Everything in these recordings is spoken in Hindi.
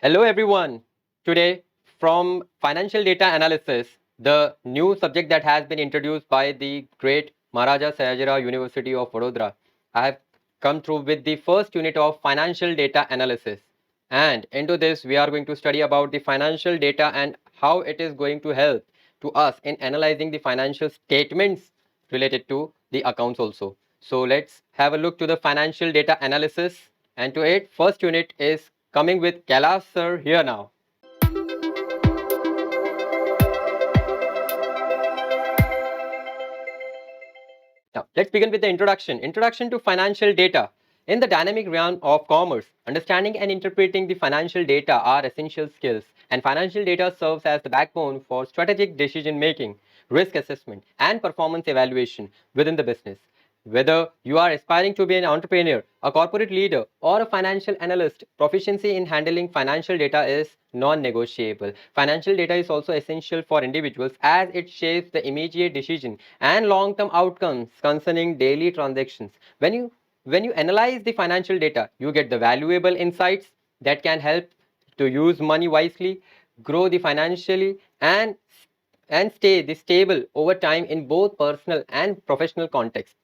Hello, everyone. Today, from financial data analysis, the new subject that has been introduced by the great Maharaja Sayajira University of Vadodara, I have come through with the first unit of financial data analysis. And into this, we are going to study about the financial data and how it is going to help to us in analyzing the financial statements related to the accounts also. So let's have a look to the financial data analysis. And to it, first unit is coming with Kailash sir here now. Now, let's begin with the introduction. Introduction to financial data. In the dynamic realm of commerce, understanding and interpreting the financial data are essential skills, and financial data serves as the backbone for strategic decision making, risk assessment, and performance evaluation within the business. Whether you are aspiring to be an entrepreneur, a corporate leader, or a financial analyst, proficiency in handling financial data is non-negotiable. Financial data is also essential for individuals as it shapes the immediate decision and long-term outcomes concerning daily transactions. When you analyze the financial data, you get the valuable insights that can help to use money wisely, grow the financially, and stay the stable over time in both personal and professional contexts.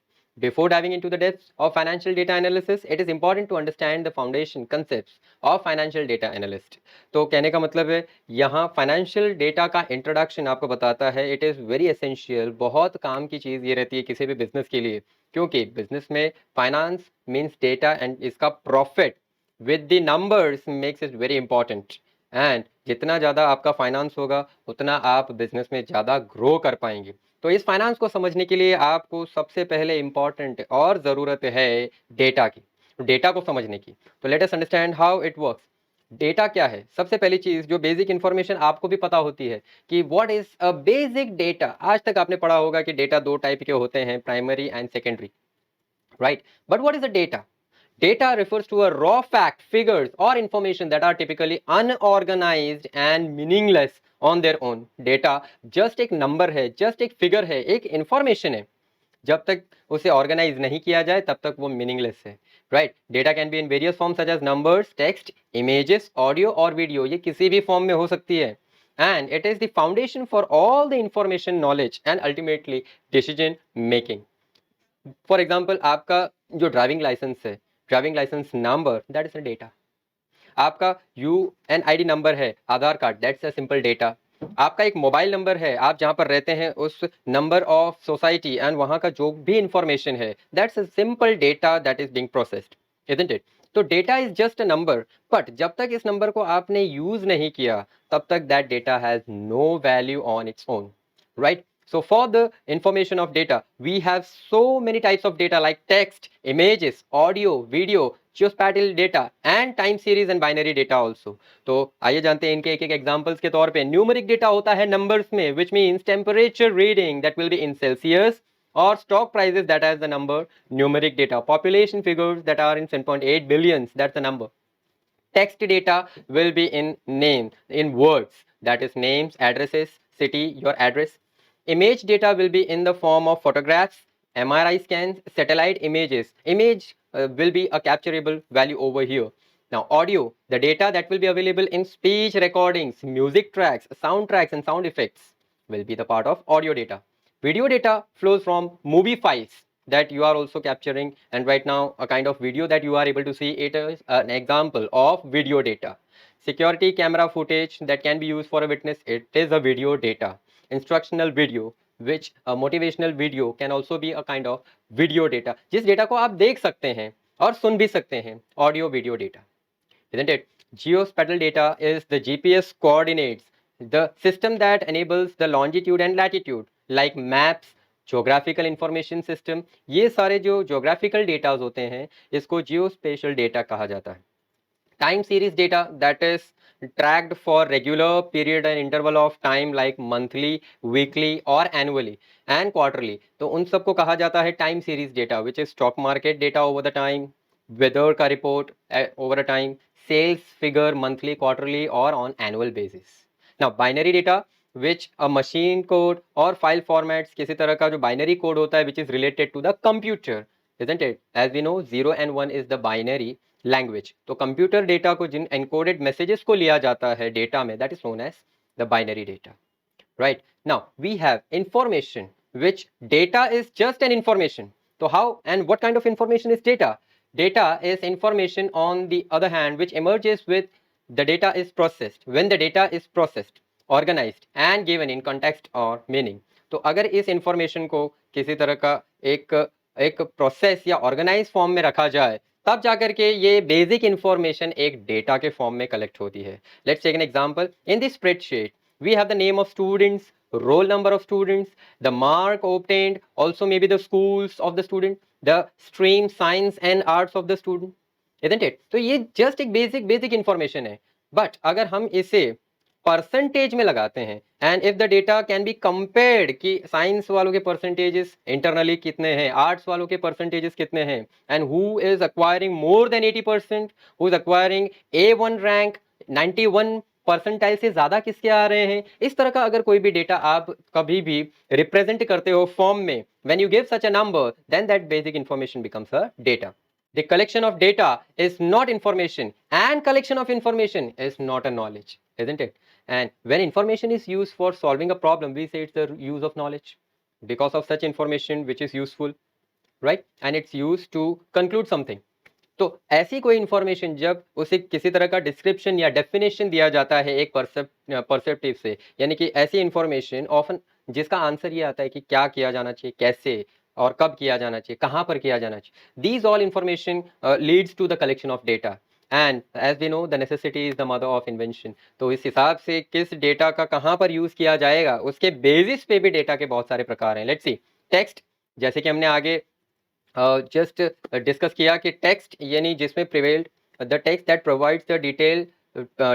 Before diving into the depths of financial data analysis, it is important to understand the foundation concepts of financial data analyst. तो कहने का मतलब है यहाँ फाइनेंशियल डेटा का इंट्रोडक्शन आपको बताता है इट इज़ वेरी एसेंशियल, बहुत काम की चीज़ ये रहती है किसी भी बिजनेस के लिए, क्योंकि बिजनेस में फाइनेंस मीन्स डेटा एंड इसका profit with the numbers makes it very important. And जितना ज़्यादा आपका फाइनेंस होगा उतना आप बिजनेस में ज़्यादा ग्रो कर पाएंगे। तो इस फाइनेंस को समझने के लिए आपको सबसे पहले इंपॉर्टेंट और ज़रूरत है डेटा की, डेटा को समझने की। तो let us understand how it works. Data क्या है? सबसे पहली चीज जो बेसिक इंफॉर्मेशन आपको भी पता होती है कि what is a basic data. आज तक आपने पढ़ा होगा कि डेटा दो टाइप के होते हैं, primary and secondary, right? But what is the data? Data refers to a raw fact, figures, or information that are typically unorganized and meaningless on their own. Data just एक नंबर है, just एक फिगर है, एक इंफॉर्मेशन है। जब तक उसे ऑर्गेनाइज नहीं किया जाए तब तक वो मीनिंगलेस है, right? Data can be in various form such as numbers, text, images, audio और वीडियो। ये किसी भी फॉर्म में हो सकती है and it is the foundation for all the information, knowledge and ultimately decision making. For example, आपका जो ड्राइविंग लाइसेंस है, driving licence number, that is a data. आपका UNID नंबर है, Aadhaar card, that's a simple data. आपका एक मोबाइल नंबर है, आप जहां पर रहते हैं उस नंबर ऑफ सोसाइटी एंड वहां का जो भी इंफॉर्मेशन है, that's a simple data that is being processed, isn't it? तो data is just a number, but जब तक इस नंबर को आपने यूज नहीं किया तब तक that data has no value on its own, right? So for the information of data, we have so many types of data like text, images, audio, video, geospatial data and time series and binary data also. तो आइए जानते हैं इनके एक एक एग्जांपल्स के तौर पे। न्यूमेरिक डेटा होता है नंबर्स में, which means temperature reading that will be in Celsius, or stock prices that has the number numeric data. Population figures that are in 7.8 billions, that's the number. Text data will be in name, in words, that is names, addresses, city, your address. Image data will be in the form of photographs, MRI scans, satellite images. Image will be a capturable value over here. Now audio, the data that will be available in speech recordings, music tracks, soundtracks and sound effects will be the part of audio data. Video data flows from movie files that you are also capturing, and right now a kind of video that you are able to see, it is an example of video data. Security camera footage that can be used for a witness, it is a video data. Instructional video, which a motivational video can also be a kind of video data, जिस डेटा को आप देख सकते हैं और सुन भी सकते हैं, audio video data, isn't it? Geospatial data is the GPS coordinates, the system that enables the longitude and latitude, like maps, geographical information system. ये सारे जो geographical data होते हैं इसको geospatial data कहा जाता है। Time series data, that is tracked for regular period and interval of time like monthly, weekly or annually and quarterly. तो उन सबको कहा जाता है time series data, which is stock market data over the time, weather का report over a time, sales figure monthly, quarterly or on annual basis. Now binary data, which a machine code or file formats, किसी तरह का जो binary code होता है which is related to the computer, isn't it? As we know, 0 and 1 is the binary, language. तो कंप्यूटर डेटा को जिन एनकोडेड मैसेजेस को लिया जाता है डेटा में, that is known as the binary data, right? Now we have information, which data is just an information. So how and what kind of information is data? Data is information, on the other hand, which emerges with the data is processed. When the data is processed, organized and given in context or meaning. तो अगर इस इंफॉर्मेशन को किसी तरह का एक एक प्रोसेस या ऑर्गेनाइज फॉर्म में रखा जाए, तब जाकर के ये बेसिक इंफॉर्मेशन एक डेटा के फॉर्म में कलेक्ट होती है। Let's take an example. In this spreadsheet we have the name of students, roll number of students, the mark obtained, also maybe the schools of the student, the stream science and arts of the student, isn't it? तो ये just एक basic information है। but अगर हम इसे परसेंटेज में लगाते हैं, and if the data can be compared कि साइंस वालों के परसेंटेजेस इंटरनली कितने हैं, आर्ट्स वालों के परसेंटेजेस कितने हैं, and who is acquiring more than 80%, who is acquiring A1 rank, 91 percentile से ज्यादा किसके आ रहे हैं, इस तरह का अगर कोई भी डेटा आप कभी भी रिप्रेजेंट करते हो फॉर्म में, when you give such a number, then that basic information becomes a data. The collection of data is not information, and collection of information is not a knowledge, isn't it? And when information is used for solving a problem, we say it's the use of knowledge, because of such information which is useful, right? And it's used to conclude something. तो ऐसी कोई इंफॉर्मेशन जब उसे किसी तरह का डिस्क्रिप्शन या डेफिनेशन दिया जाता है एक परसेप्टिव से, यानी कि ऐसी इंफॉर्मेशन ऑफन जिसका आंसर ये आता है कि क्या किया जाना चाहिए, कैसे और कब किया जाना चाहिए, कहाँ पर किया जाना चाहिए, these all information leads to the collection of data, and as we know the necessity is the mother of invention. तो इस हिसाब से किस डेटा का कहाँ पर यूज किया जाएगा, उसके बेसिस पे भी डेटा के बहुत सारे प्रकार हैं। लेट्स सी टेक्स्ट, जैसे कि हमने आगे जस्ट डिस्कस किया कि टेक्स्ट यानी जिसमें prevailed the text that provides the detail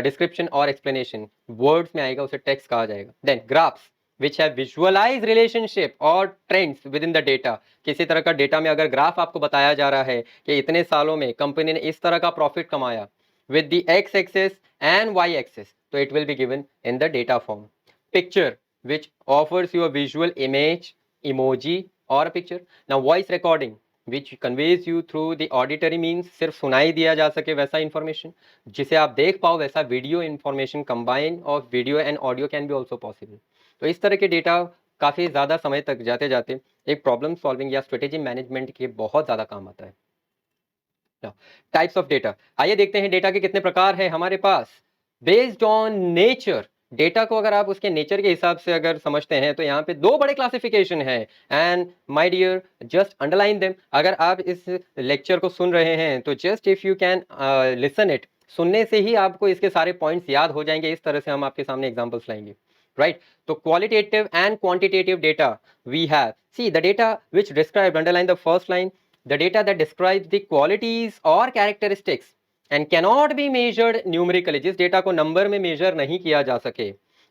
description और एक्सप्लेनेशन, वर्ड्स में आएगा उसे टेक्स्ट कहा जाएगा। Then graphs which have visualise relationship और trends within the data, किसी तरह का डेटा में अगर ग्राफ आपको बताया जा रहा है कि इतने सालों में कंपनी ने इस तरह का प्रॉफिट कमाया with the x axis and y axis, so it will be given in the data form. Picture which offers you a visual image, emoji or a picture. Now voice recording which conveys you through the auditory means, सिर्फ सुनाई दिया जा सके वैसा इंफॉर्मेशन, जिसे आप देख पाओ वैसा video information, combine of video and audio can be also possible. तो इस तरह के डेटा काफ़ी ज़्यादा समय तक जाते जाते एक प्रॉब्लम सॉल्विंग या स्ट्रेटेजी मैनेजमेंट के बहुत ज़्यादा काम आता है। टाइप्स ऑफ डेटा, आइए देखते हैं डेटा के कितने प्रकार हैं हमारे पास। बेस्ड ऑन नेचर, डेटा को अगर आप उसके नेचर के हिसाब से अगर समझते हैं तो यहाँ पे दो बड़े क्लासिफिकेशन है, and my dear just underline them. अगर आप इस लेक्चर को सुन रहे हैं तो just if you can listen it, सुनने से ही आपको इसके सारे पॉइंट्स याद हो जाएंगे। इस तरह से हम आपके सामने एग्जांपल्स लाएंगे, राइट? तो qualitative and quantitative data we have, see the data which describe, underline the first line, the data that describes the qualities or characteristics and cannot be measured numerically, जिस डेटा को नंबर में मेजर नहीं किया जा सके,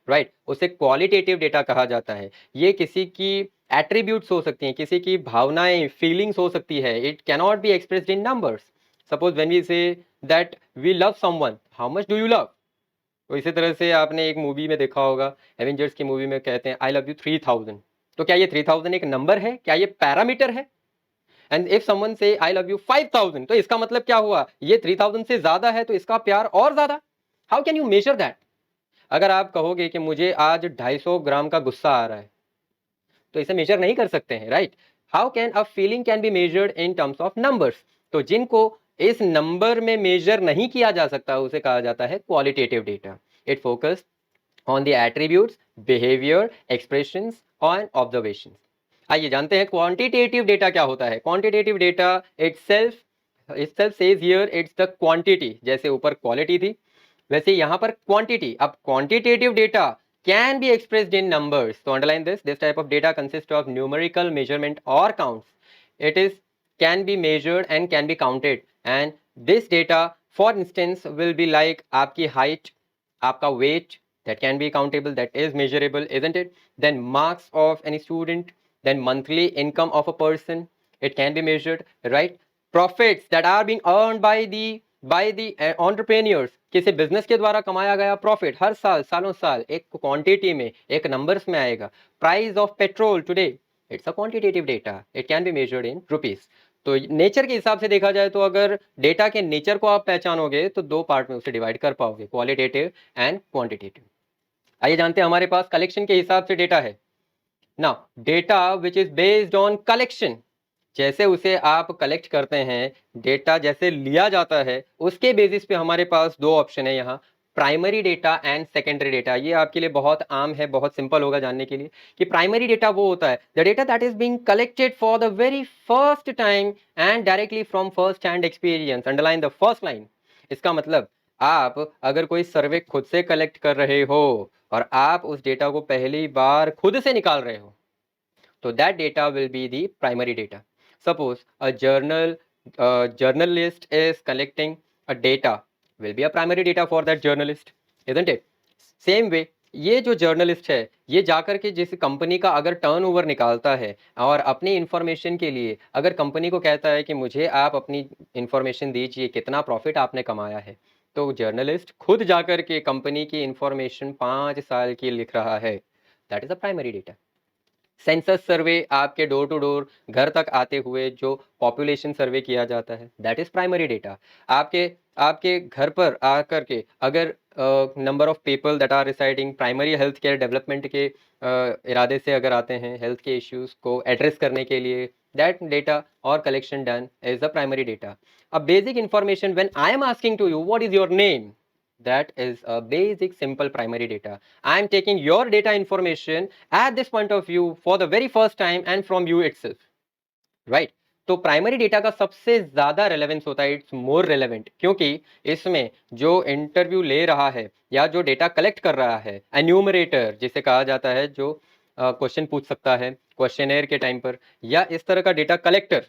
राइट, उसे क्वालिटेटिव डेटा कहा जाता है। ये किसी की एट्रीब्यूट्स हो सकती हैं, किसी की भावनाएं, फीलिंग्स हो सकती है। It cannot be expressed in numbers. Suppose when we say that we love someone, how much do you love? तो इसी तरह से आपने एक मूवी में देखा होगा, एवेंजर्स की मूवी में कहते हैं आई लव यू 3000। तो क्या ये 3000 एक नंबर है? क्या ये पैरामीटर है? एंड इफ समवन से आई लव यू 5000, तो इसका मतलब क्या हुआ? ये 3000 से ज्यादा है तो इसका प्यार और ज्यादा। How can you measure that? अगर आप कहोगे कि मुझे आज 250 ग्राम का गुस्सा आ रहा है, तो इसे मेजर नहीं कर सकते हैं, right? How can a feeling can be measured in terms of numbers? तो जिनको इस नंबर में मेजर नहीं किया जा सकता उसे कहा जाता है qualitative data. It focus on the attributes, behaviour, expressions और ऑब्जर्वेशंस। आइए जानते हैं क्वांटिटेटिव डेटा क्या होता है। Quantitative data itself says here it's the quantity, जैसे ऊपर क्वालिटी थी वैसे यहाँ पर क्वांटिटी। अब quantitative data can be expressed in numbers. तो underline this type of data consist of numerical measurement और counts. It is can be measured and can be counted, and this data for instance will be like आपकी हाइट, आपका weight, that can be countable, that is measurable, isn't it? Then marks of any student, then monthly income of a person, it can be measured, right? Profits that are being earned by the entrepreneurs, किसी बिजनेस के द्वारा कमाया गया प्रॉफिट हर साल, सालों साल एक क्वांटिटी में, एक नंबर्स में आएगा। Price of petrol today, it's a quantitative data, it can be measured in rupees. तो नेचर के हिसाब से देखा जाए तो अगर डेटा के नेचर को आप पहचानोगे तो दो पार्ट में उसे डिवाइड कर पाओगे, क्वालिटेटिव एंड क्वांटिटेटिव। आइए जानते हैं हमारे पास कलेक्शन के हिसाब से डेटा है। Now data which is based on collection, जैसे उसे आप कलेक्ट करते हैं, डेटा जैसे लिया जाता है, उसके बेसिस पे हमारे पास दो ऑप्शन है यहाँ, primary data and secondary data. ये आपके लिए बहुत आम है, बहुत सिंपल होगा जानने के लिए कि प्राइमरी डेटा वो होता है the data that is being collected for the very first time and directly from first hand experience. Underline the first line. इसका मतलब आप अगर कोई सर्वे खुद से कलेक्ट कर रहे हो और आप उस डेटा को पहली बार खुद से निकाल रहे हो, तो that data will be the primary data. Suppose a journalist is collecting a data, will be a primary data for that journalist, isn't it? Same way ये जो जर्नलिस्ट है ये जाकर के जिस कंपनी का अगर टर्नओवर निकालता है और अपनी इंफॉर्मेशन के लिए अगर कंपनी को कहता है कि मुझे आप अपनी इंफॉर्मेशन दीजिए, कितना प्रॉफिट आपने कमाया है, तो जर्नलिस्ट खुद जाकर के कंपनी की इंफॉर्मेशन 5 साल की लिख रहा है, that is a primary data. Census survey आपके डोर टू डोर घर तक आते हुए जो पॉपुलेशन सर्वे किया जाता है, दैट इज प्राइमरी डेटा। आपके आपके घर पर आकर के अगर number of people that are residing, primary health care development के इरादे से अगर आते हैं हेल्थ के इश्यूज को एड्रेस करने के लिए, दैट डेटा और collection done is the primary data. अब basic information, when I am asking to you what is your name, that is a basic simple primary data. I am taking your data information at this point of view for the very first time and from you itself, right? तो प्राइमरी डेटा का सबसे ज्यादा रेलेवेंस होता है, इट्स मोर रेलेवेंट, क्योंकि इसमें जो इंटरव्यू ले रहा है या जो डेटा कलेक्ट कर रहा है, एन्यूमरेटर जिसे कहा जाता है, जो क्वेश्चन पूछ सकता है क्वेश्चनेयर के टाइम पर, या इस तरह का डेटा कलेक्टर,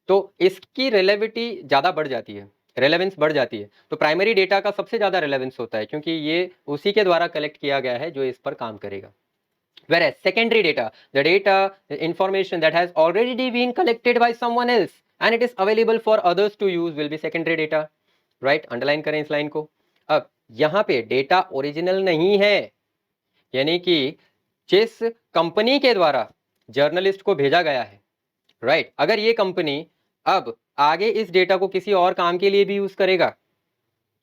तो इसकी रेलेविटी ज़्यादा बढ़ जाती है, रेलेवेंस बढ़ जाती है। तो प्राइमरी डेटा का सबसे ज़्यादा रेलेवेंस होता है क्योंकि ये उसी के द्वारा कलेक्ट किया गया है जो इस पर काम करेगा। Whereas secondary data, the data, the information that has already been collected by someone else and it is available for others to use will be secondary data, right? Underline करें इस लाइन को। अब यहाँ पे डेटा ओरिजिनल नहीं है, यानी कि जिस कंपनी के द्वारा जर्नलिस्ट को भेजा गया है, राइट, अगर ये कंपनी अब आगे इस डेटा को किसी और काम के लिए भी यूज करेगा,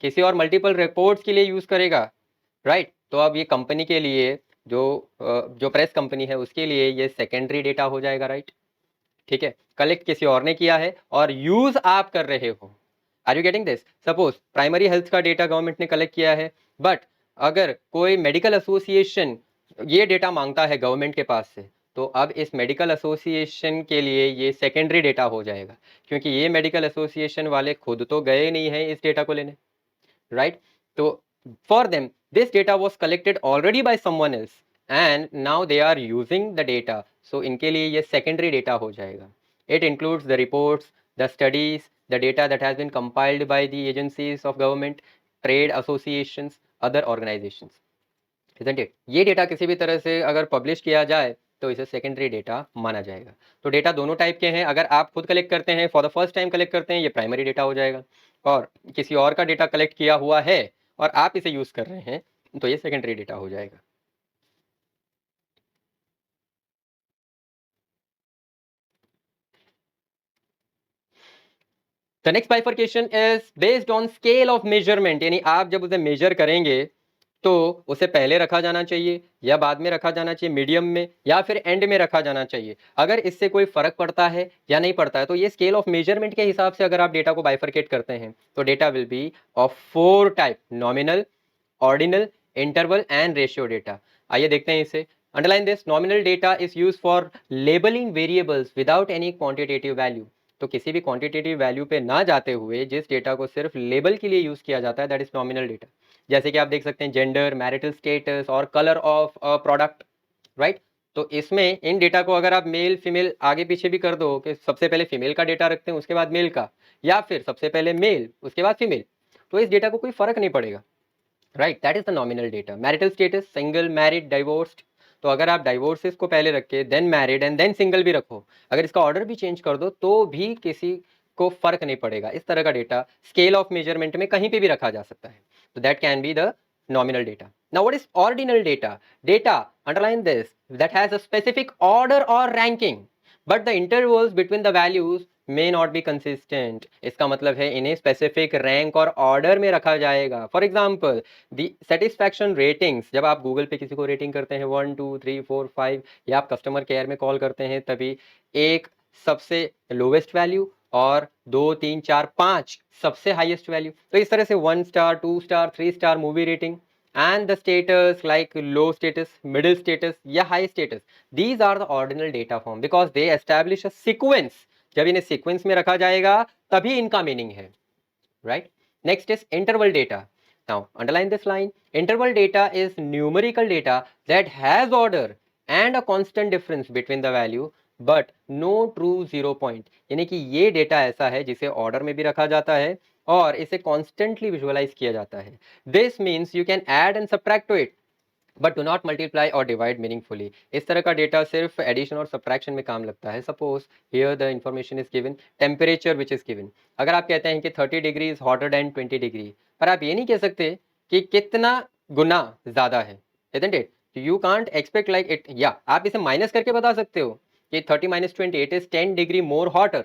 किसी और मल्टीपल रिपोर्ट्स के लिए यूज करेगा, राइट, तो अब ये कंपनी के लिए जो प्रेस कंपनी है उसके लिए ये सेकेंडरी डेटा हो जाएगा, राइट? ठीक है, कलेक्ट किसी और ने किया है और यूज आप कर रहे हो। Are you getting this? Suppose primary health का डेटा गवर्नमेंट ने कलेक्ट किया है, बट अगर कोई मेडिकल एसोसिएशन ये डेटा मांगता है गवर्नमेंट के पास से, तो अब इस मेडिकल एसोसिएशन के लिए ये सेकेंडरी डेटा हो जाएगा, क्योंकि ये मेडिकल एसोसिएशन वाले खुद तो गए नहीं हैं इस डेटा को लेने, राइट? तो for them this data was collected already by someone else and now they are using the data, so इनके लिए ये सेकेंडरी डेटा हो जाएगा। It includes the reports, the studies, the data that has been compiled by the agencies of government, trade associations, other organizations, isn't it? ये डेटा किसी भी तरह से अगर पब्लिश किया जाए तो इसे सेकेंडरी डेटा माना जाएगा। तो डेटा दोनों टाइप के हैं, अगर आप खुद कलेक्ट करते हैं, for the first time collect करते हैं, ये प्राइमरी डेटा हो जाएगा, और किसी और का डेटा कलेक्ट किया हुआ है और आप इसे यूज कर रहे हैं तो ये सेकेंडरी डेटा हो जाएगा। The next bifurcation is based on scale of measurement, यानी आप जब उसे मेजर करेंगे तो उसे पहले रखा जाना चाहिए या बाद में रखा जाना चाहिए, मीडियम में या फिर एंड में रखा जाना चाहिए। अगर इससे कोई फर्क पड़ता है या नहीं पड़ता है तो ये स्केल ऑफ मेजरमेंट के हिसाब से अगर आप डेटा को बाइफरकेट करते हैं तो data will be of 4 type: nominal, ordinal, interval and ratio data. आइए देखते हैं इसे। Underline this, nominal data is use for labelling variables without any quantitative value. तो किसी भी क्वांटिटेटिव वैल्यू पे ना जाते हुए जिस डेटा को सिर्फ लेबल के लिए यूज किया जाता है, दैट इज नॉमिनल डेटा। जैसे कि आप देख सकते हैं जेंडर, मैरिटल स्टेटस और colour of a product, right? तो इसमें इन डेटा को अगर आप मेल फीमेल आगे पीछे भी कर दो कि सबसे पहले फीमेल का डेटा रखते हैं उसके बाद मेल का, या फिर सबसे पहले मेल उसके बाद फीमेल, तो इस डेटा को कोई फर्क नहीं पड़ेगा, right? That is the nominal data. Marital status, single, married, divorced, तो अगर आप डाइवोर्सेस को पहले रख के then married and then single भी रखो, अगर इसका ऑर्डर भी चेंज कर दो तो भी किसी को फर्क नहीं पड़ेगा। इस तरह का डेटा स्केल ऑफ मेजरमेंट में कहीं पे भी रखा जा सकता है, तो that can be the nominal data. Now what is ordinal data? Data, underline this, that has a specific order or ranking, but the intervals between the values may not be consistent, इसका मतलब है इन्हें स्पेसिफिक रैंक और ऑर्डर में रखा जाएगा। For example the satisfaction ratings, जब आप गूगल पे किसी को रेटिंग करते हैं 1 2 3 4 5, या आप कस्टमर केयर में कॉल करते हैं तभी एक सबसे लोवेस्ट वैल्यू और 2 3 4 5 सबसे हाईएस्ट वैल्यू। तो इस तरह से 1 star 2 star 3 star movie rating and the status like low status, middle status या high status, these are the ordinal data form because they establish a sequence। जब इन्हें sequence में रखा जाएगा तभी इनका meaning है, right? Next is interval data. Now underline this line, interval data is numerical data that has order and a constant difference between the value but no true zero point। यानी कि ये डेटा ऐसा है जिसे ऑर्डर में भी रखा जाता है और इसे कॉन्स्टेंटली विजुअलाइज किया जाता है। This means you can add and subtract to it but do not multiply और डिवाइड मीनिंगफुली। इस तरह का डेटा सिर्फ एडिशन और सब्ट्रैक्शन में काम लगता है। Suppose here the information is given, temperature which is given. अगर आप कहते हैं कि 30 degree is hotter then 20 degree, पर आप ये नहीं कह सकते कि कितना गुना ज्यादा है, isn't it? You can't expect like it, या आप इसे माइनस करके बता सकते हो कि 30 minus 20 it is 10 degree more hotter,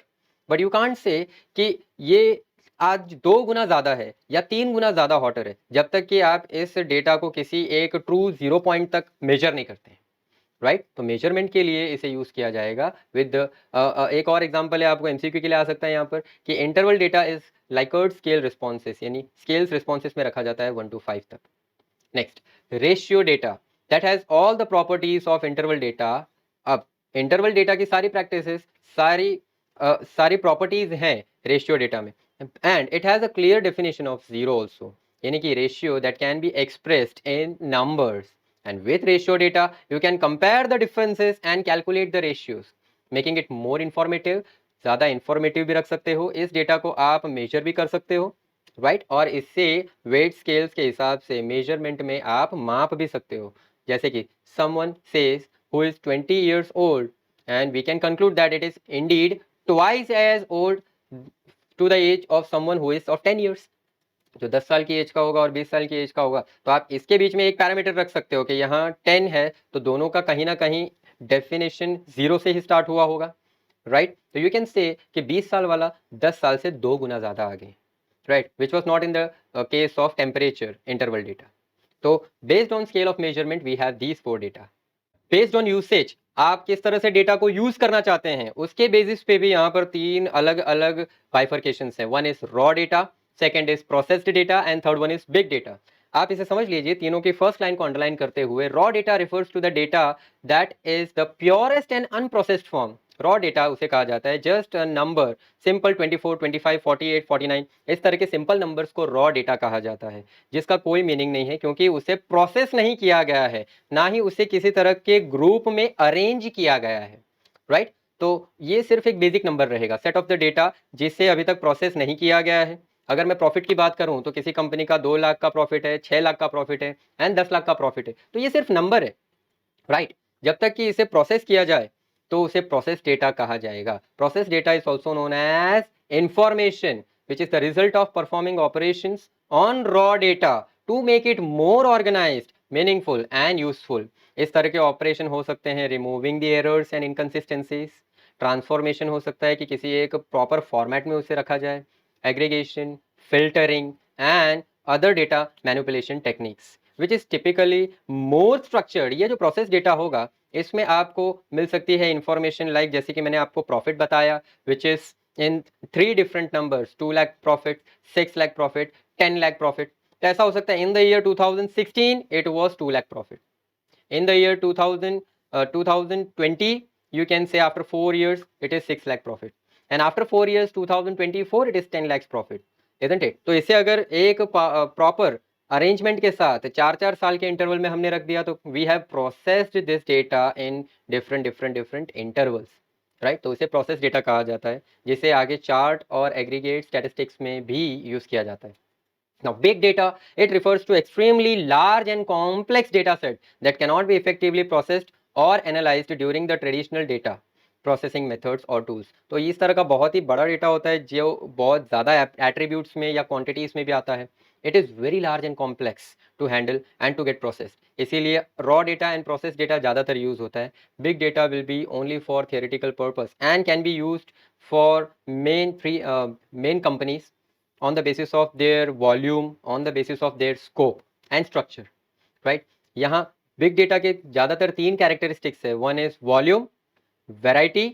but you can't say कि ये आज 2 गुना ज्यादा है या 3 गुना ज्यादा हॉटर है, जब तक कि आप इस डेटा को किसी एक ट्रू जीरो पॉइंट तक मेजर नहीं करते हैं, राइट? तो मेजरमेंट के लिए इसे यूज किया जाएगा विद एक और एग्जांपल है आपको एमसीक्यू के लिए आ सकता है यहाँ पर कि interval data is Likert scale responses, यानी स्केल्स रिस्पॉन्सेस में रखा जाता है 1 to 5 तक। Next, ratio data that has all the properties of interval data. अब इंटरवल डेटा की सारी प्रैक्टिसेस, सारी प्रॉपर्टीज हैं रेशियो डेटा में, and it has a clear definition of zero also, यानी कि ratio that can be expressed in numbers, and with ratio data you can compare the differences and calculate the ratios, making it more informative। ज्यादा इंफॉर्मेटिव भी रख सकते हो, इस डेटा को आप मेजर भी कर सकते हो, राइट? और इससे वेट स्केल्स के हिसाब से मेजरमेंट में आप माप भी सकते हो। जैसे कि someone says who is 20 years old and we can conclude that it is indeed twice as old to the age of someone who is of 10 years। जो 10 साल की एज का होगा और 20 साल की एज का होगा, तो आप इसके बीच में एक पैरामीटर रख सकते हो कि यहाँ 10 है तो दोनों का कहीं ना कहीं डेफिनेशन 0 से ही स्टार्ट हुआ होगा, राइट? तो यू कैन से कि 20 साल वाला 10 साल से 2 गुना ज्यादा आगे, right? Which was not in the case of temperature interval data. तो based on scale of measurement we have these 4 data. Based on usage, आप किस तरह से डेटा को यूज करना चाहते हैं उसके बेसिस पे भी यहाँ पर 3 अलग अलग बाइफर्केशंस हैं। One is raw data, second is processed data and third one is big data. आप इसे समझ लीजिए, तीनों की फर्स्ट लाइन को अंडरलाइन करते हुए, raw data refers to the data that is the purest and unprocessed form. Raw data उसे कहा जाता है जस्ट अ नंबर, सिंपल 24 25 48 49, इस तरह के सिंपल नंबर्स को रॉ डेटा कहा जाता है, जिसका कोई मीनिंग नहीं है क्योंकि उसे प्रोसेस नहीं किया गया है, ना ही उसे किसी तरह के ग्रुप में अरेंज किया गया है, राइट? तो ये सिर्फ एक बेसिक नंबर रहेगा, सेट ऑफ द डेटा जिसे अभी तक प्रोसेस नहीं किया गया है। अगर मैं प्रॉफिट की बात करूं तो किसी कंपनी का 2 लाख का प्रॉफिट है, 6 लाख का प्रॉफिट है एंड 10 लाख का प्रॉफिट है, तो ये सिर्फ नंबर है, राइट? जब तक कि इसे प्रोसेस किया जाए तो उसे प्रोसेस डेटा कहा जाएगा। Process data is also known as information which is the result of performing operations on raw data to make it more organised, meaningful and useful. इस तरह के ऑपरेशन हो सकते हैं removing the errors and inconsistencies, transformation हो सकता है कि किसी एक प्रॉपर फॉर्मेट में उसे रखा जाए, aggregation, filtering and other data manipulation techniques which is typically more structured. ये जो प्रोसेस डेटा होगा इसमें आपको मिल सकती है इंफॉर्मेशन लाइक जैसे कि मैंने आपको प्रॉफिट बताया which is in 3 different numbers, 2 lakh profit, 6 lakh profit, 10 lakh profit. तो ऐसा हो सकता है in the year 2016 it was 2 lakh profit, in the year 2020 you can say after 4 years it is 6 lakh profit, and after 4 years 2024 it is 10 lakhs profit, isn't it? तो इसे अगर एक प्रॉपर अरेंजमेंट के साथ 4 साल के इंटरवल में हमने रख दिया तो we have processed this data in different intervals, right? तो इसे प्रोसेस डेटा कहा जाता है, जिसे आगे चार्ट और एग्रीगेट स्टैटिस्टिक्स में भी यूज किया जाता है। Now, big data, it refers to extremely large and complex data set that cannot be effectively processed or analyzed during the traditional data processing methods or tools। तो इस तरह का बहुत ही बड़ा डेटा होता है जो बहुत ज़्यादा एट्रीब्यूट्स में या क्वांटिटीज़ में भी आता है, It is very large and complex to handle and to get processed. इसीलिए raw data and processed data ज़्यादातर use होता है. Big data will be only for theoretical purpose and can be used for main companies on the basis of their volume, on the basis of their scope and structure, right? यहाँ big data के ज़्यादातर 3 characteristics है. One is volume, variety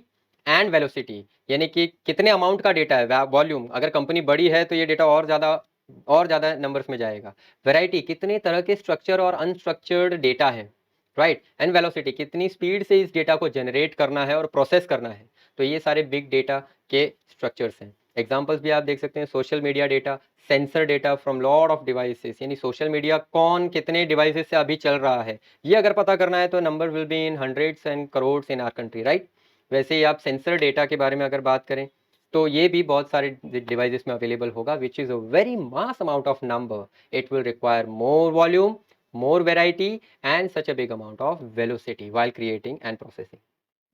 and velocity. यानी कि कितने अमाउंट का डेटा है. वॉल्यूम, अगर कंपनी बड़ी है तो ये डेटा और ज़्यादा नंबर्स में जाएगा. वैरायटी, कितने तरह के स्ट्रक्चर और अनस्ट्रक्चर्ड डेटा है, राइट. एंड वेलोसिटी, कितनी स्पीड से इस डेटा को जनरेट करना है और प्रोसेस करना है. तो ये सारे बिग डेटा के स्ट्रक्चर्स हैं. एग्जाम्पल्स भी आप देख सकते हैं. Social media data, sensor data from lot of devices, यानी सोशल मीडिया कौन कितने डिवाइसेस से अभी चल रहा है, ये अगर पता करना है तो number will be in hundreds and crores in our country, right. वैसे ही आप सेंसर डेटा के बारे में अगर बात करें तो ये भी बहुत सारे डिवाइसेस में अवेलेबल होगा, which is a very mass amount of number. It will require more volume, more variety and such a big amount of velocity while creating and processing.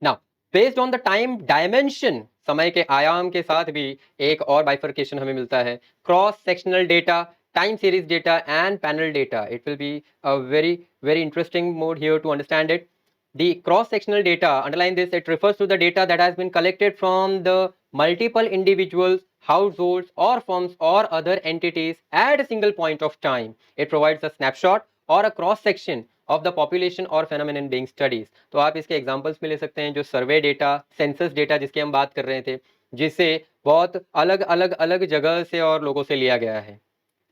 Now, based on the time dimension, समय के आयाम के साथ भी एक और bifurcation हमें मिलता है. Cross sectional data, time series data and panel data. It will be a very interesting mode here to understand it. The cross sectional data, underline this, it refers to the data that has been collected from the multiple individuals, households or firms or other entities at a single point of time. It provides a snapshot और a cross section of the population और फेनोमेनन बीइंग स्टडीज. तो आप इसके एग्जांपल्स में ले सकते हैं, जो सर्वे डेटा, सेंसस डेटा जिसकी हम बात कर रहे थे, जिसे बहुत अलग जगह से और लोगों से लिया गया है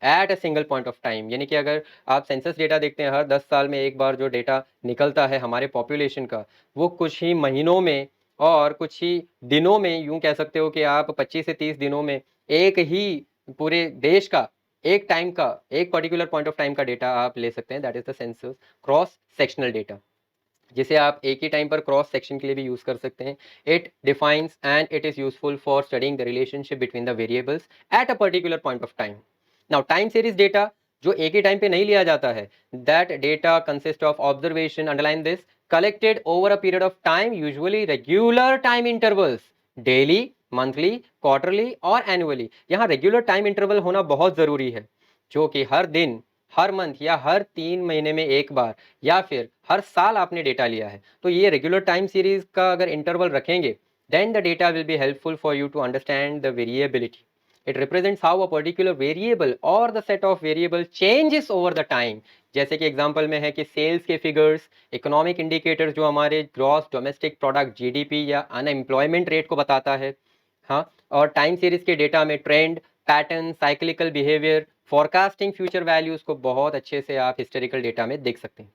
at a single point of time. यानी कि अगर आप सेंसस डेटा देखते हैं, हर 10 साल में एक बार जो डेटा निकलता है हमारे पॉपुलेशन का, वो कुछ ही महीनों में और कुछ ही दिनों में, यूं कह सकते हो कि आप 25 से 30 दिनों में एक ही पूरे देश का एक टाइम का, एक पर्टिकुलर पॉइंट ऑफ टाइम का डेटा आप ले सकते हैं. That is the census cross sectional data, जिसे आप एक ही टाइम पर क्रॉस सेक्शन के लिए भी यूज कर सकते हैं. It defines and it is useful for studying the relationship between the variables at a particular point of time. Now time series data जो एक ही टाइम पे नहीं लिया जाता है, that data consist of observation, underline this, collected over a period of time, usually regular time intervals, daily, monthly, quarterly और annually. यहाँ रेगुलर टाइम इंटरवल होना बहुत जरूरी है, जो कि हर दिन, हर मंथ या हर 3 महीने में एक बार या फिर हर साल आपने डेटा लिया है. तो ये रेगुलर टाइम सीरीज का अगर इंटरवल रखेंगे, then the data will be helpful for you to understand the variability. It represents how a particular variable or the set of variable changes over the time. जैसे कि एग्जांपल में है कि सेल्स के फिगर्स, इकोनॉमिक इंडिकेटर्स जो हमारे ग्रॉस डोमेस्टिक प्रोडक्ट जीडीपी या अनएम्प्लॉयमेंट रेट को बताता है, हाँ. और टाइम सीरीज के डेटा में trend, pattern, cyclical behaviour, forecasting future values को बहुत अच्छे से आप हिस्टोरिकल डेटा में देख सकते हैं.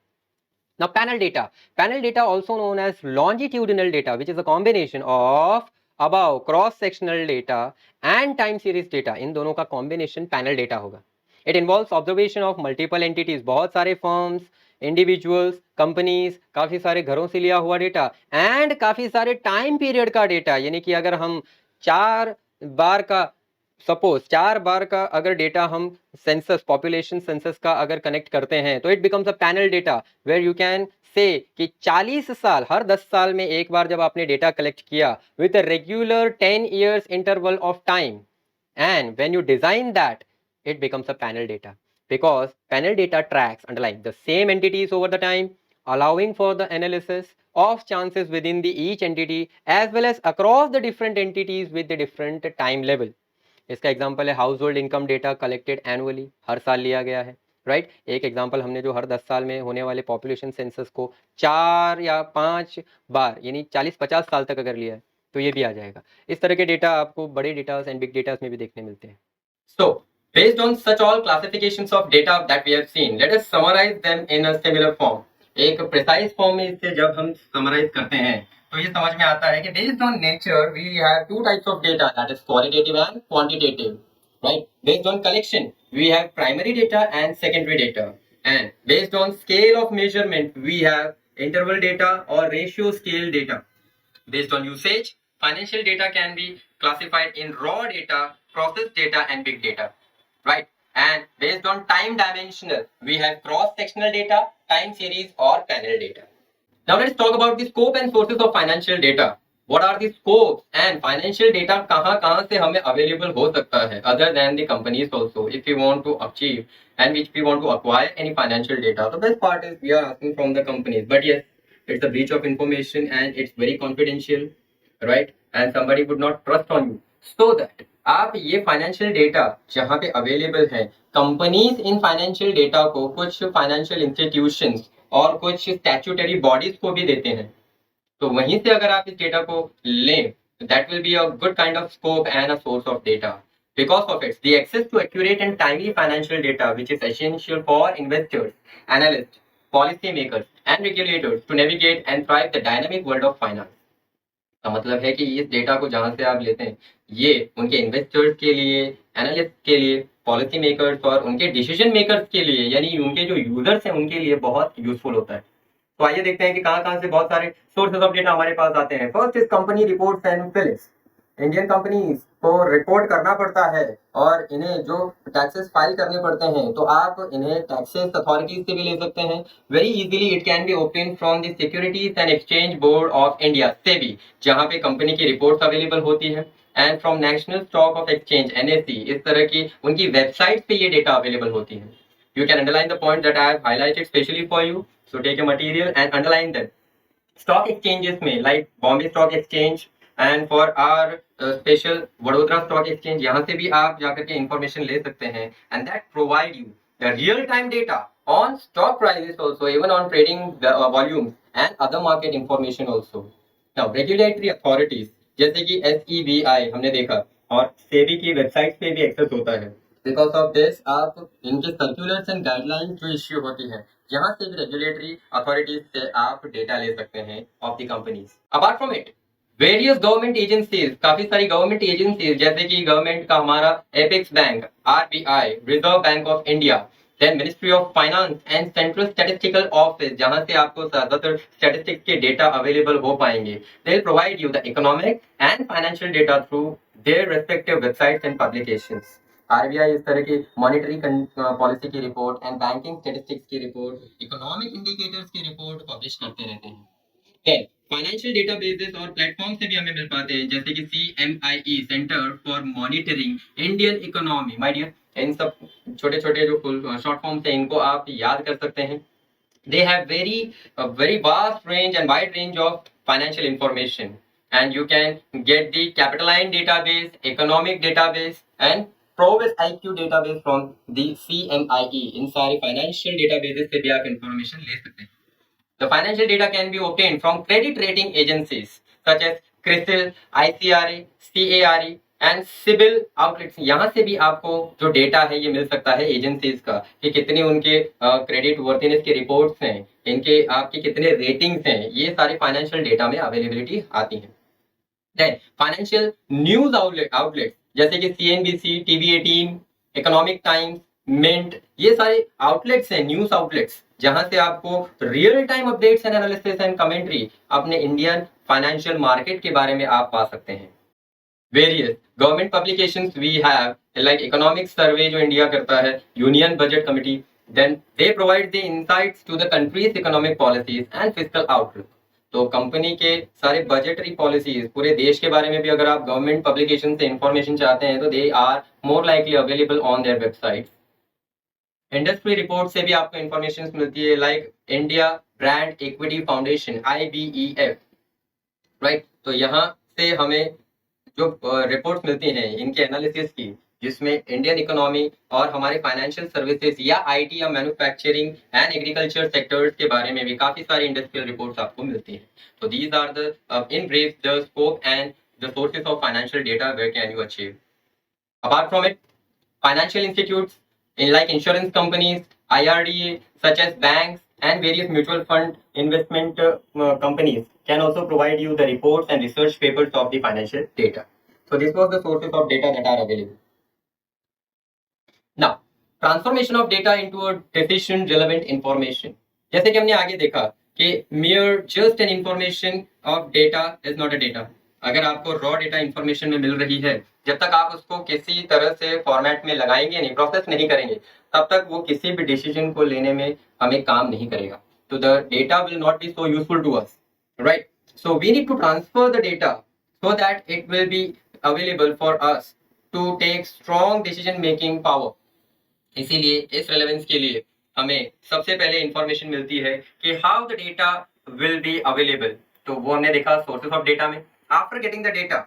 Now panel data also known as longitudinal data, which is a combination of above cross sectional data and time series data. इन दोनों का combination panel data होगा. It involves observation of multiple entities, बहुत सारे firms, individuals, companies, काफी सारे घरों से लिया हुआ डेटा and काफी सारे time period का डेटा. यानी कि अगर हम 4 बार का, सपोज 4 बार का अगर डेटा हम सेंसस, पॉपुलेशन सेंसस का अगर कनेक्ट करते हैं, तो it becomes a panel data where you can say कि 40 साल, हर 10 साल में एक बार जब आपने डेटा कलेक्ट किया with a regular 10 years interval of time, and when you design that, it becomes a panel data, because panel data tracks, underline, the same entities over the time, allowing for the analysis of chances within the each entity as well as across the different entities with the different time level. इसका एग्जांपल है household income data collected annually, हर साल लिया गया है, राइट. एक एग्जांपल हमने जो हर 10 साल में होने वाले पॉपुलेशन सेंसस को 4 या 5 बार यानी 40-50 साल तक अगर लिया है तो ये भी आ जाएगा. इस तरह के डेटा आपको बड़े डेटास एंड बिग डेटास में भी देखने मिलते हैं. So, based on such all classifications of data that we have seen, let us summarize them in a similar form. एक precise form में इसे जब हम summarize करते हैं तो ये समझ में आता है कि based on nature we have two types of data, that is qualitative and quantitative, right? Based on collection we have primary data and secondary data, and based on scale of measurement we have interval data or ratio scale data. Based on usage, financial data can be classified in raw data, process data and big data, right? And based on time dimensional, we have cross-sectional data, time series or panel data. Now let's talk about the scope and sources of financial data. what are the scopes and financial data कहाँ से हमें available हो सकता है other than the companies also if we want to achieve and if we want to acquire any financial data. The best part is we are asking from the companies, but yes, it's a breach of information and it's very confidential, right? And somebody would not trust on you. So that आप ये फाइनेंशियल डेटा जहाँ पे अवेलेबल है, कंपनीज इन फाइनेंशियल डेटा को कुछ फाइनेंशियल इंस्टीट्यूशंस और कुछ स्टैट्यूटरी बॉडीज को भी देते हैं. तो वहीं से अगर आप इस डेटा को लें, that will be a good kind of scope and a source of data. Because of it, the access to accurate and timely financial data, which is essential for investors, analysts, policymakers, and regulators to navigate and thrive the dynamic world of finance. का मतलब है कि इस डेटा को जहां से आप लेते हैं, ये उनके इन्वेस्टर्स के लिए, एनालिस्ट के लिए, पॉलिसी मेकर्स और उनके डिसीजन मेकर्स के लिए, यानी उनके जो यूजर्स हैं उनके लिए बहुत यूजफुल होता है. तो आइए देखते हैं कि कहाँ से बहुत सारे सोर्सेज ऑफ डेटा हमारे पास आते हैं. First is company reports and filings. Indian companies को रिपोर्ट करना पड़ता है और इन्हें जो टैक्सेस फाइल करने पड़ते हैं, तो आप इन्हें टैक्सेस अथॉरिटीज से भी ले सकते हैं very easily. It can be open from the securities and exchange board of India से भी, जहां पे कंपनी की रिपोर्ट्स अवेलेबल होती है, and from national stock of exchange NSE. इस तरह की उनकी वेबसाइट पे ये डेटा अवेलेबल होती है. You can underline the point that I have highlighted specially for you. So take a material and underline them. Stock exchanges में like Bombay Stock Exchange and for our special Vadodara Stock Exchange, यहाँ से भी आप जाकर के information ले सकते हैं, and that provide you the real time data on stock prices also, even on trading volumes and other market information also. Now regulatory authorities जैसे कि SEBI हमने देखा, और SEBI की वेबसाइट पे भी एक्सेस होता है. बिकॉज ऑफ दिस आप इनके सर्कुलर्स एंड गाइडलाइंस जो इश्यू होती है, यहाँ से भी रेगुलेटरी अथॉरिटीज से आप डेटा ले सकते हैं of the companies. Apart from it, various government agencies, काफी सारी गवर्नमेंट एजेंसीज जैसे कि गवर्नमेंट का हमारा apex bank, RBI, reserve bank of India, then ministry of finance and central statistical office, जहां से आपको ज्यादातर स्टैटिस्टिक्स के डेटा अवेलेबल हो पाएंगे. They will provide you the economic and financial data through their respective websites and publications. RBI इस तरह की मॉनेटरी पॉलिसी की रिपोर्ट एंड बैंकिंग स्टैटिस्टिक्स की रिपोर्ट, इकोनॉमिक इंडिकेटर्स की रिपोर्ट पब्लिश करते रहते हैं. देन फाइनेंशियल डेटाबेसेस और प्लेटफॉर्म से भी हमें मिल पाते हैं, जैसे कि CMIE, centre for monitoring Indian economy. My dear, इन सब छोटे छोटे जो फुल शॉर्ट फॉर्म से इनको आप याद कर सकते हैं. They have very vast range and wide range of financial information, and you can get the Capitaline database, economic database, and Provis IQ database from the CMIE. इन सारे financial databases से भी आप information ले सकते हैं. The financial data can be obtained from credit rating agencies such as CRISIL, ICRA, CARE and CIBIL outlets. यहाँ से भी आपको जो डेटा है ये मिल सकता है एजेंसीज का, कि कितने उनके क्रेडिट वर्थिनेस के रिपोर्ट्स हैं, इनके आपके कितने रेटिंग्स हैं, ये सारे फाइनेंशियल डेटा में अवेलेबिलिटी आती है. देन फाइनेंशियल न्यूज आउटलेट्स जैसे कि CNBC, TV18, economic times, mint, ये सारे आउटलेट्स हैं, न्यूज आउटलेट्स, जहां से आपको real time updates and analysis and commentary अपने इंडियन फाइनेंशियल मार्केट के बारे में आप पा सकते हैं. Various government publications we have like economic survey जो इंडिया करता है, union budget committee, then they provide the insights to the country's economic policies and fiscal outlook. तो कंपनी के सारे बजटरी पॉलिसीज पूरे देश के बारे में भी अगर आप गवर्नमेंट पब्लिकेशन से इंफॉर्मेशन चाहते हैं, तो they are more likely available on their website. Industry report से भी आपको इंफॉर्मेशन मिलती है, like India brand equity foundation, IBEF, right. तो यहाँ से हमें जो रिपोर्ट्स मिलती हैं इनके एनालिसिस की, जिसमें इंडियन इकोनॉमी और हमारे फाइनेंशियल सर्विसेज या IT या मैन्युफैक्चरिंग एंड एग्रीकल्चर सेक्टर्स के बारे में भी काफी सारी इंडस्ट्रियल रिपोर्ट्स आपको मिलती हैं. तो these are the in brief the scope and the sources of financial data where can you achieve. Apart from it, financial institutes in like insurance companies, IRDA, such as banks and various mutual fund investment companies can also provide you the reports and research papers of the financial data. So this was the sources of data that are available. Now, transformation of data into a decision relevant information. जैसे कि हमने आगे देखा कि mere just an information of data is not a data. अगर आपको रॉ डेटा इंफॉर्मेशन में मिल रही है, जब तक आप उसको किसी तरह से फॉर्मेट में लगाएंगे नहीं, प्रोसेस नहीं करेंगे, तब तक वो किसी भी डिसीजन को लेने में हमें काम नहीं करेगा. तो the data will not be so useful to us, right. So we need to transfer the data so that it will be available for us to take strong decision making power. इसीलिए इस रेलेवेंस के लिए हमें सबसे पहले इंफॉर्मेशन मिलती है कि how the data will be available. तो वो हमने देखा सोर्सेस ऑफ डेटा में. After getting the data,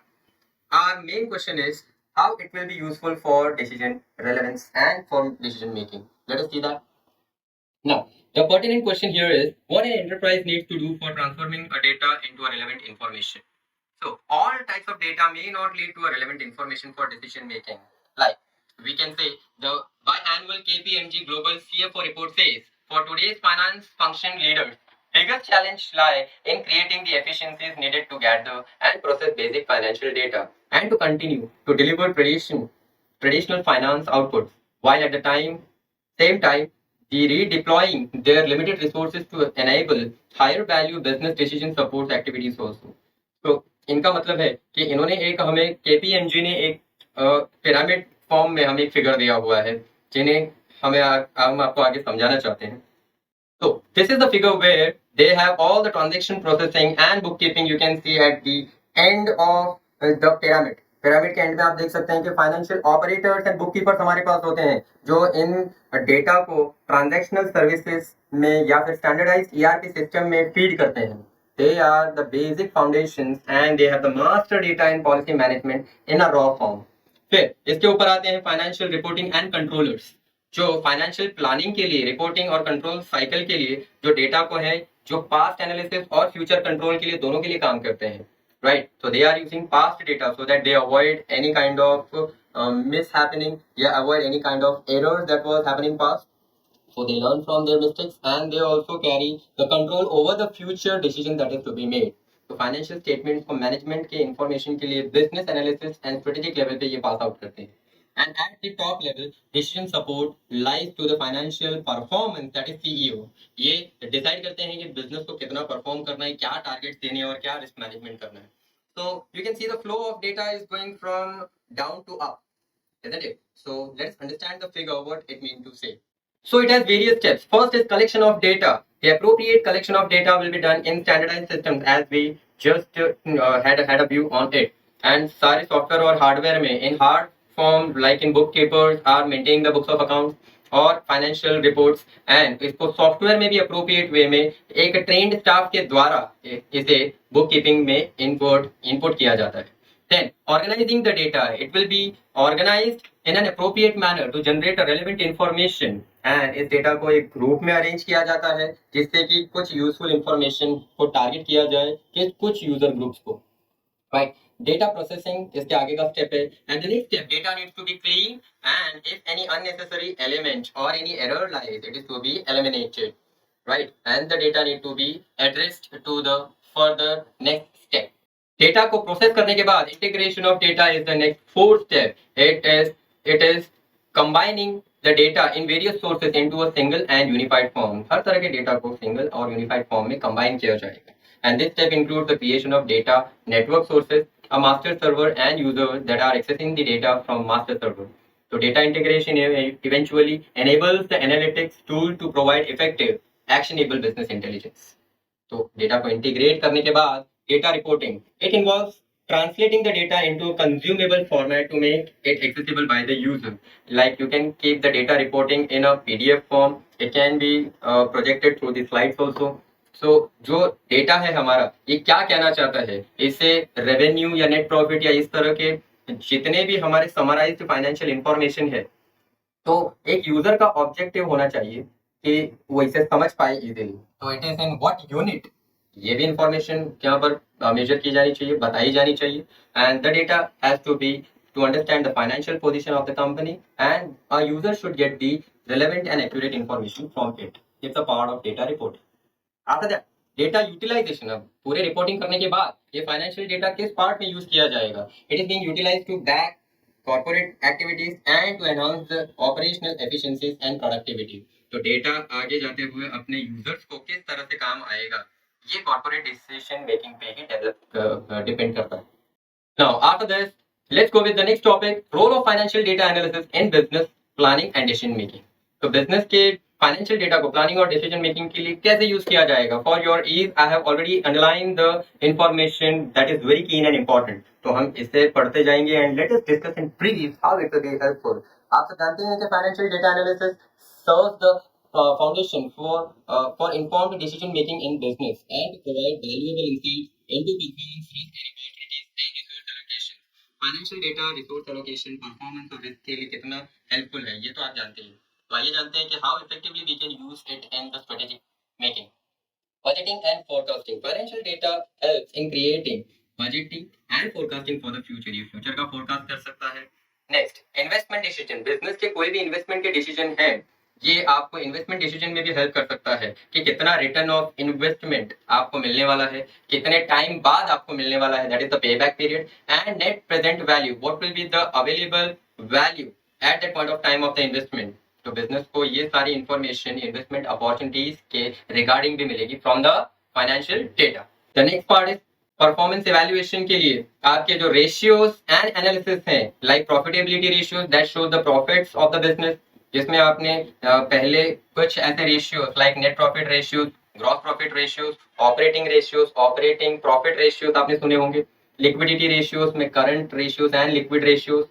our main question is how it will be useful for decision relevance and for decision making. Let us see that. Now, the pertinent question here is what an enterprise needs to do for transforming a data into a relevant information. So, all types of data may not lead to a relevant information for decision making. Like, we can say the biannual KPMG Global CFO report says for today's finance function leaders, biggest challenge lie in creating the efficiencies needed to gather and process basic financial data and to continue to deliver traditional finance outputs while at the same time the redeploying their limited resources to enable higher value business decision support activities also. तो इनका मतलब है कि इन्होंने एक हमें केपीएमजी ने एक पिरामिड फॉर्म में हमें एक फिगर दिया हुआ है जिन्हें हम आपको आगे समझाना चाहते हैं. So this is the figure where they have all the transaction processing and bookkeeping you can see at the end of the pyramid. Pyramid के एंड में आप देख सकते हैं कि फाइनेंशियल ऑपरेटर्स एंड बुककीपर्स हमारे पास होते हैं जो इन डेटा को ट्रांजैक्शनल सर्विसेज में या फिर स्टैंडर्डाइज्ड ईआरपी सिस्टम में फीड करते हैं. They are the basic foundations and they have the master data and policy management in a raw form. फिर इसके ऊपर आते हैं फाइनेंशियल रिपोर्टिंग एंड कंट्रोलर्स जो फाइनेंशियल प्लानिंग के लिए रिपोर्टिंग और कंट्रोल साइकिल के लिए जो डेटा को है जो पास्ट एनालिसिस और फ्यूचर कंट्रोल के लिए दोनों के लिए काम करते हैं. Right, so they are using past data so that they avoid any kind of mishappening, yeah, avoid any kind of errors that was happening past. So they learn from their mistakes and they also carry the control over the future decision that is to be made. तो फाइनेंशियल स्टेटमेंट को मैनेजमेंट के इंफॉर्मेशन के लिए business analysis and strategic level पे ये पास आउट करते हैं. And at the top level, decision support lies to the financial performance, that is CEO. ये डिसाइड करते हैं कि बिजनेस को कितना परफॉर्म करना है, क्या टारगेट देने हैं और क्या रिस्क मैनेजमेंट करना है. So you can see the flow of data is going from down to up, isn't it? So let's understand the figure, what it means to say. So it has various steps. First is collection of data. The appropriate collection of data will be done in standardized systems as we just had a view on it. And सारे सॉफ्टवेयर और हार्डवेयर में in hard form like in bookkeepers are maintaining the books of accounts और फाइनेंशियल रिपोर्ट्स एंड इसको सॉफ्टवेयर में भी अप्रोप्रिएट वे में एक ट्रेंड स्टाफ के द्वारा इसे बुक कीपिंग में इनपुट किया जाता है. Then organizing the data, it will be organized in an appropriate manner to generate a relevant information and इस डेटा को एक ग्रुप में अरेंज किया जाता है जिससे कि कुछ यूजफुल इंफॉर्मेशन को टारगेट किया जाए कि कुछ यूजर ग्रुप्स को. राइट, डेटा प्रोसेसिंग इसके आगे का स्टेप है and the next step data needs to be clean and if any unnecessary element और any error lies it is to be eliminated. Right, and the data need to be addressed to the further next step. Data को प्रोसेस करने के बाद integration of data is the next fourth step. It is combining the data in various sources into a single and unified form. हर तरह के डेटा को सिंगल और यूनिफाइड फॉर्म में कंबाइन किया जाएगा. And this step includes the creation of data network sources, a master server and users that are accessing the data from master server. So data integration eventually enables the analytics tool to provide effective, actionable business intelligence. तो डेटा को इंटीग्रेट करने के बाद data reporting it involves translating the data into a consumable format to make it accessible by the user. Like you can keep the data reporting in a PDF form. It can be projected through the slides also. So जो डेटा है हमारा ये क्या कहना चाहता है, इससे रेवेन्यू या नेट प्रॉफिट या इस तरह के जितने भी हमारे समराइज्ड फाइनेंशियल इंफॉर्मेशन है तो एक यूजर का ऑब्जेक्टिव होना चाहिए कि वो इसे समझ पाए इजीली. तो it is in what unit ये भी इंफॉर्मेशन यहाँ पर मेजर की जानी चाहिए, बताई जानी चाहिए. And the data has to be to understand the financial position of the company and a user should get the relevant and accurate information from it. It's a part of data reporting. After that, data utilization. अब पूरे रिपोर्टिंग करने के बाद ये फाइनेंशियल डेटा किस पार्ट में यूज किया जाएगा. It is being utilized to back corporate activities and to enhance the operational efficiencies and productivity. तो डेटा आगे जाते हुए अपने यूजर्स को किस तरह से काम आएगा ये कॉर्पोरेट डिसीजन मेकिंग पे ही डेवलप डिपेंड करता है. Now after this let's go with the next topic, role of financial data analysis in business planning and decision making. तो बिजनेस के फाइनेंशियल डेटा को प्लानिंग और डिसीजन मेकिंग के लिए कैसे यूज किया जाएगा? For your ease I have already underline the information that is very keen and important. तो हम इसे पढ़ते जाएंगे and let us discuss in brief how it will be helpful. आप सब जानते हैं कि financial data analysis serves the foundation for informed decision making in business and provide valuable insights into performance, risk and opportunities and resource allocation. Financial data resource allocation performance और रिस्क के लिए कितना हेल्पफुल है ये तो आप जानते हैं. तो आइए जानते हैं कि how effectively we can use it in the strategic making. Budgeting and forecasting. Financial data helps in creating budgeting and forecasting for the future. ये फ्यूचर का फोरकास्ट कर सकता है. Next, investment decision. बिजनेस के कोई भी इन्वेस्टमेंट के डिसीजन है, ये आपको इन्वेस्टमेंट डिसीजन में भी हेल्प कर सकता है कि कितना रिटर्न ऑफ इन्वेस्टमेंट आपको मिलने वाला है, कितने टाइम बाद आपको मिलने वाला है, that is the pay back period. And net present value, what will be the available value at that point of time of the investment. तो बिजनेस को ये सारी इंफॉर्मेशन इन्वेस्टमेंट अपॉर्चुनिटीज के रिगार्डिंग भी मिलेगी from the financial data. The next part is performance evaluation के लिए आपके जो रेशियोज एंड एनालिसिस हैं, like profitability ratios that show the profits of the business, जिसमें आपने पहले कुछ ऐसे ratios like net profit ratios, gross profit ratios, operating ratios, operating profit ratios आपने सुने होंगे. लिक्विडिटी रेशियोज में current ratios and liquid ratios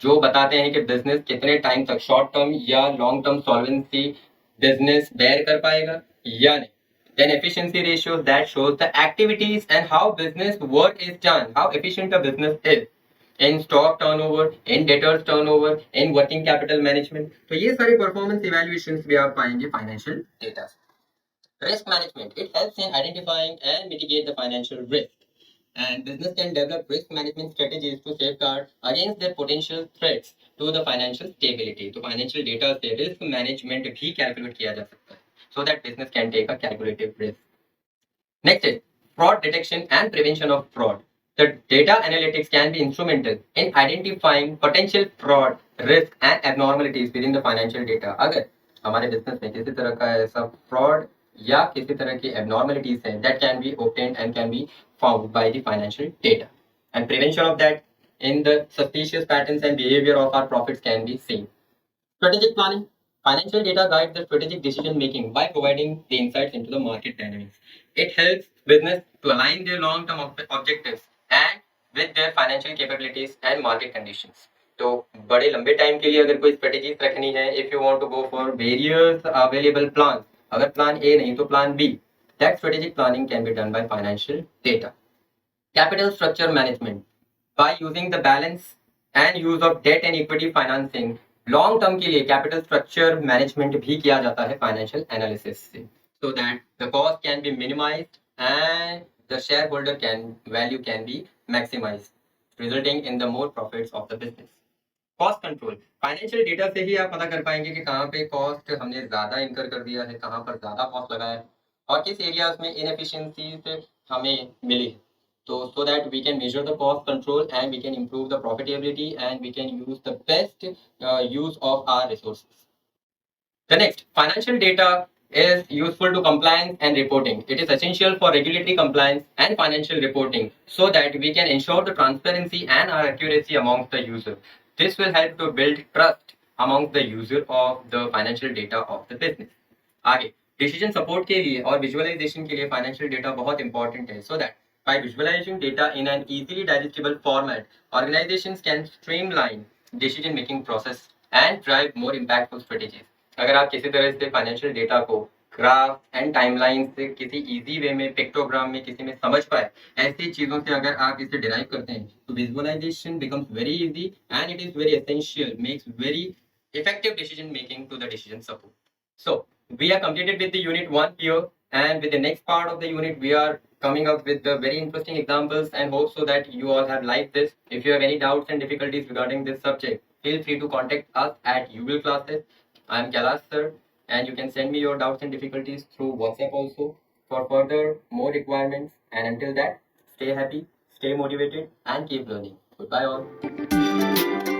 जो बताते हैं कि बिजनेस कितने टाइम तक शॉर्ट टर्म या long term solvency business bear कर पाएगा या नहीं. Then efficiency ratios that shows the activities and how business work is done, how efficient a business is in stock turnover, in debtors turnover, in working capital management. तो ये सारे performance evaluations भी आप पाएंगे financial data. Risk management, it helps in identifying and mitigate the financial risk. And business can develop risk management strategies to safeguard against their potential threats to the financial stability. तो financial data से risk management भी calculate किया जा सकता है, so that business can take a calculated risk. Next is fraud detection and prevention of fraud. The data analytics can be instrumental in identifying potential fraud, risk and abnormalities within the financial data. अगर हमारे business में किसी तरह का ऐसा fraud या किसी तरह की abnormalities है, that can be obtained and can be found by the financial data. And prevention of that in the suspicious patterns and behavior of our profits can be seen. Strategic planning. Financial data guides the strategic decision making by providing the insights into the market dynamics. It helps business to align their long-term objectives and with their financial capabilities and market conditions. तो बड़े लंबे टाइम के लिए अगर कोई स्ट्रेटेजी रखनी है, if you want to go for various available plan, अगर प्लान ए नहीं तो plan B, that strategic planning can be done by financial data. Capital structure management. By using the balance and use of debt and equity financing, long term के लिए कैपिटल स्ट्रक्चर मैनेजमेंट भी किया जाता है फाइनेंशियल एनालिसिस से, so that the cost can be minimised and the share holder can value can be maximised resulting in the more profits of the business. Cost control. Financial data से ही आप पता कर पाएंगे कि कहाँ पे कॉस्ट हमने ज्यादा इनकर कर दिया है, कहाँ पर ज्यादा कॉस्ट लगाया है और किस एरियाज में इनएफिशिएंसीज हमें मिली है. So that we can measure the cost control and we can improve the profitability and we can use the best use of our resources. The next, financial data is useful to compliance and reporting. It is essential for regulatory compliance and financial reporting so that we can ensure the transparency and our accuracy amongst the user. This will help to build trust amongst the user of the financial data of the business. आगे डिसीजन सपोर्ट के लिए और विजुअलाइजेशन के लिए फाइनेंशियल डेटा बहुत इंपॉर्टेंट है, so that by visualizing data in an easily digestible format, organizations can streamline decision making process and drive more impactful strategies. अगर आप किसी तरह से फाइनेंशियल डेटा को ग्राफ एंड टाइमलाइन से किसी इजी वे में, पिक्टोग्राम में किसी में समझ पाए, ऐसी चीजों से अगर आप इसे डिराइव करते हैं तो visualization becomes very easy and it is very essential, makes very effective decision making to the decision support. So we are completed with the unit 1 here, and with the next part of the unit we are coming up with the very interesting examples and hope so that you all have liked this. If you have any doubts and difficulties regarding this subject, feel free to contact us at UWIL classes. I am Kailash sir, and you can send me your doubts and difficulties through WhatsApp also for further more requirements. And until that, stay happy, stay motivated and keep learning. Goodbye all.